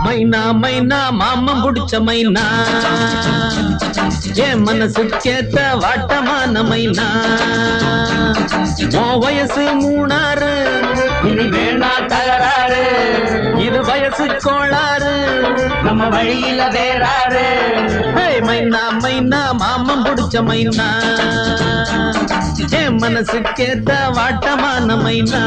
மைனா மைனா மாமம் புடிச்ச மைனா என் மனசு கேட்ட வாட்டமான மைனா உன் வயசு மூணாறு இனி வேணா தகராறு இது வயசு கோளாறு நம்ம வழியில வேறாரு மைனா மைனா மாமம் புடிச்ச மைனா என் மனசு கேட்ட வாட்டமான மைனா